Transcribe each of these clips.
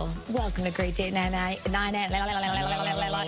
Nicole. Welcome to Great Day at 9 a.m.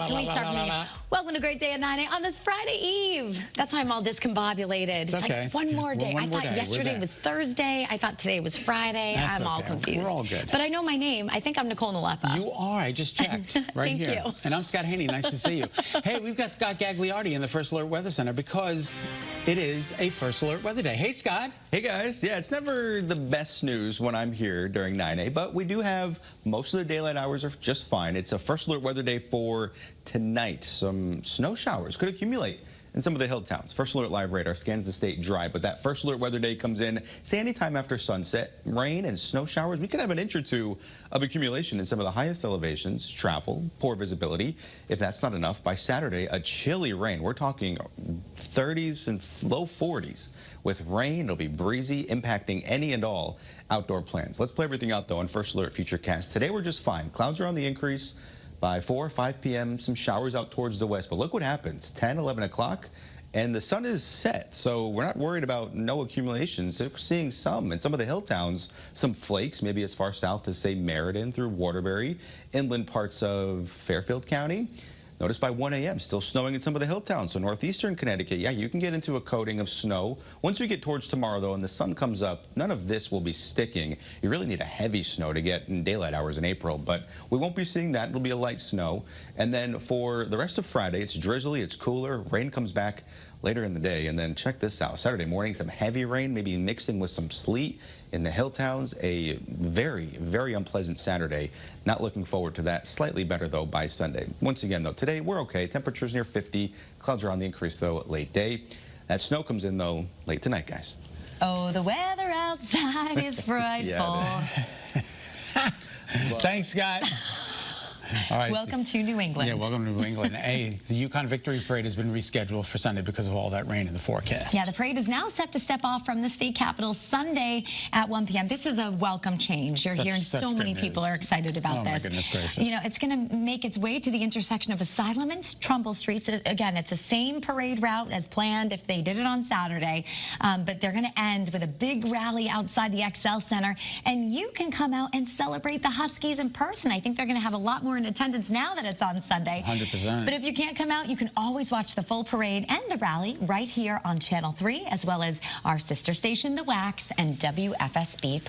Can we start from here? Welcome to Great Day at 9 a.m. on this Friday Eve. That's why I'm all discombobulated. It's okay. Like one more day. I thought yesterday was Thursday. I thought today was Friday. That's I'm all confused. We're all good. But I know my name. I think I'm Nicole Nalepa. You are. I just checked right here. Thank you. And I'm Scott Haney. Nice to see you. Hey, we've got Scott Gagliardi in the First Alert Weather Center because it is a First Alert Weather Day. Hey, Scott. Hey, guys. Yeah, it's never the best news when I'm here during 9A, but we do have most of the daylight hours are just fine. It's a First Alert Weather Day for tonight. Some snow showers could accumulate in some of the hill towns. First Alert Live radar scans the state dry, but that First Alert Weather Day comes in, say, anytime after sunset. Rain and snow showers. We could have an inch or two of accumulation in some of the highest elevations. Travel, poor visibility. If that's not enough, by Saturday, a chilly rain. We're talking 30s and low 40s. With rain, it'll be breezy, impacting any and all outdoor plans. Let's play everything out, though, on First Alert Futurecast. Today, we're just fine. Clouds are on the increase. By 4 or 5 p.m., some showers out towards the west. But look what happens, 10, 11 o'clock, and the sun is set. So we're not worried about no accumulations. We're seeing some in some of the hill towns, some flakes, maybe as far south as, say, Meriden through Waterbury, inland parts of Fairfield County. Notice by 1 a.m., still snowing in some of the hill towns. So northeastern Connecticut, yeah, you can get into a coating of snow. Once we get towards tomorrow, though, and the sun comes up, none of this will be sticking. You really need a heavy snow to get in daylight hours in April, but we won't be seeing that. It'll be a light snow. And then for the rest of Friday, it's drizzly, it's cooler. Rain comes back later in the day. And then check this out. Saturday morning, some heavy rain, maybe mixing with some sleet in the hill towns. A very, very unpleasant Saturday. Not looking forward to that. Slightly better, though, by Sunday. Once again, though, today we're okay. Temperatures near 50. Clouds are on the increase, though, late day. That snow comes in, though, late tonight, guys. Oh, the weather outside is frightful. Thanks, Scott. All right. Welcome to New England. Yeah, welcome to New England. Hey, the Yukon Victory Parade has been rescheduled for Sunday because of all that rain in the forecast. Yeah, the parade is now set to step off from the state capitol Sunday at 1 p.m. This is a welcome change. You're hearing so many people are excited about this. Oh, my goodness gracious. You know, it's going to make its way to the intersection of Asylum and Trumbull Streets. Again, it's the same parade route as planned if they did it on Saturday, but they're going to end with a big rally outside the XL Center, and you can come out and celebrate the Huskies in person. I think they're going to have a lot more in attendance now that it's on Sunday. 100%. But if you can't come out, you can always watch the full parade and the rally right here on Channel 3, as well as our sister station, The Wax, and WFSB+.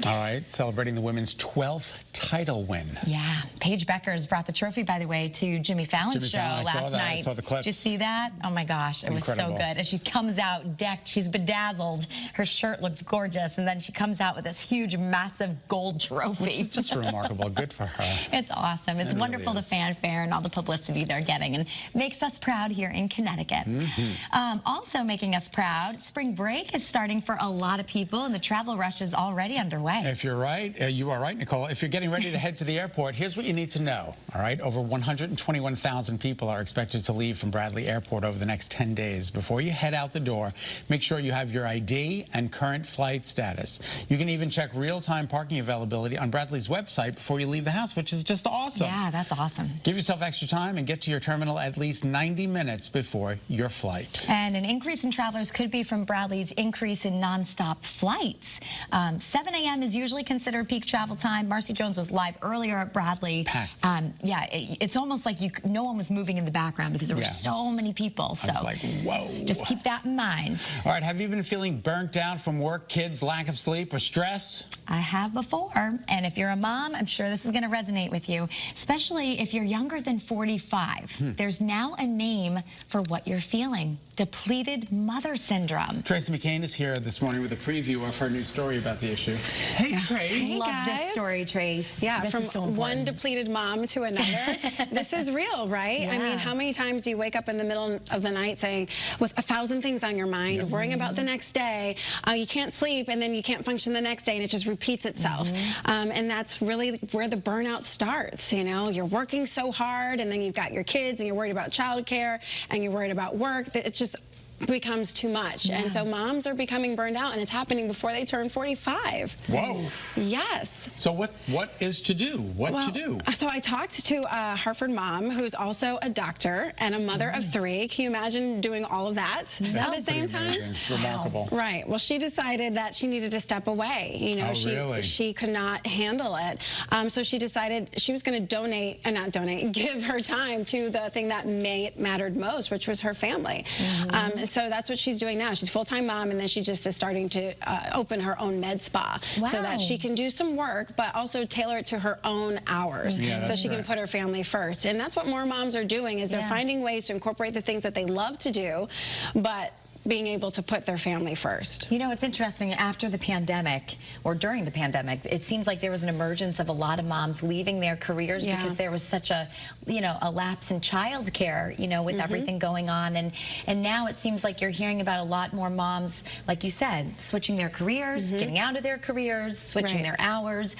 All right, celebrating the women's 12th title win. Yeah, Paige Beckers brought the trophy, by the way, to Jimmy Fallon's show last night. I saw the clips. Did you see that? Oh my gosh, it was so good. And she comes out decked, she's bedazzled. Her shirt looked gorgeous, and then she comes out with this huge, massive gold trophy. Which is just remarkable. Good for her. It's awesome. It's wonderful, the fanfare and all the publicity they're getting, and makes us proud here in Connecticut. Also making us proud, spring break is starting for a lot of people, and the travel rush is already underway. If you're right, you are right, Nicole. If you're getting ready to head to the airport, here's what you need to know. All right, over 121,000 people are expected to leave from Bradley Airport over the next 10 days. Before you head out the door, make sure you have your ID and current flight status. You can even check real-time parking availability on Bradley's website before you leave the house, which is just awesome. Yeah, that's awesome. Give yourself extra time and get to your terminal at least 90 minutes before your flight. And an increase in travelers could be from Bradley's increase in nonstop flights. 7 a.m. is usually considered peak travel time. Marcy Jones was live earlier at Bradley. Packed. Yeah, it's almost like no one was moving in the background because there were so many people. So I was like, whoa. Just keep that in mind. All right, have you been feeling burnt out from work, kids, lack of sleep, or stress? I have before, and if you're a mom, I'm sure this is going to resonate with you, especially if you're younger than 45. There's now a name for what you're feeling: depleted mother syndrome. Tracy McCain is here this morning with a preview of her new story about the issue. Hey, Trace. Hey, Love this story, Trace. Yeah, this from is so one depleted mom to another. This is real, right? Yeah. I mean, how many times do you wake up in the middle of the night saying, with 1,000 things on your mind, worrying about the next day, you can't sleep, and then you can't function the next day, and it just repeats itself. And that's really where the burnout starts. You know, you're working so hard, and then you've got your kids, and you're worried about childcare, and you're worried about work. It's just becomes too much. And so moms are becoming burned out, and it's happening before they turn 45. Whoa. Yes. So what is to do? What to do? So I talked to a Hartford mom who's also a doctor and a mother of 3. Can you imagine doing all of that at the same time? Amazing. Remarkable. Right. Well, she decided that she needed to step away. You know, she could not handle it. So she decided she was going to give her time to the thing that mattered most, which was her family. So that's what she's doing now. She's a full-time mom, and then she just is starting to open her own med spa so that she can do some work, but also tailor it to her own hours, so she can put her family first. And that's what more moms are doing, is they're finding ways to incorporate the things that they love to do, but being able to put their family first. You know, it's interesting, after the pandemic, or during the pandemic, it seems like there was an emergence of a lot of moms leaving their careers because there was such a, a lapse in childcare, with everything going on. And now it seems like you're hearing about a lot more moms, like you said, switching their careers, getting out of their careers, switching their hours,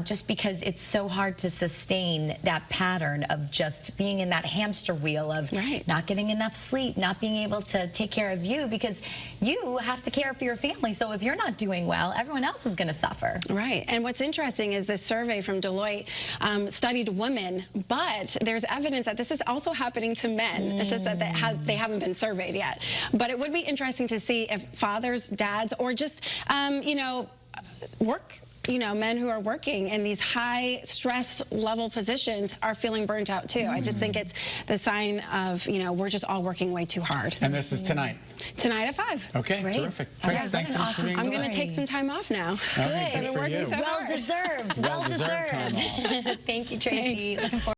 just because it's so hard to sustain that pattern of just being in that hamster wheel of not getting enough sleep, not being able to take care of you, because you have to care for your family. So if you're not doing well, everyone else is going to suffer. Right. And what's interesting is this survey from Deloitte studied women, but there's evidence that this is also happening to men. It's just that they haven't been surveyed yet. But it would be interesting to see if fathers, dads, or just, men who are working in these high stress level positions are feeling burnt out too. I just think it's the sign of, we're just all working way too hard. And this is tonight? Tonight at 5. Okay, terrific. Trace, thanks so much for being with us. I'm going to take some time off now. Good for you. Well deserved. Well deserved. Time off. Thank you, Tracy. Looking forward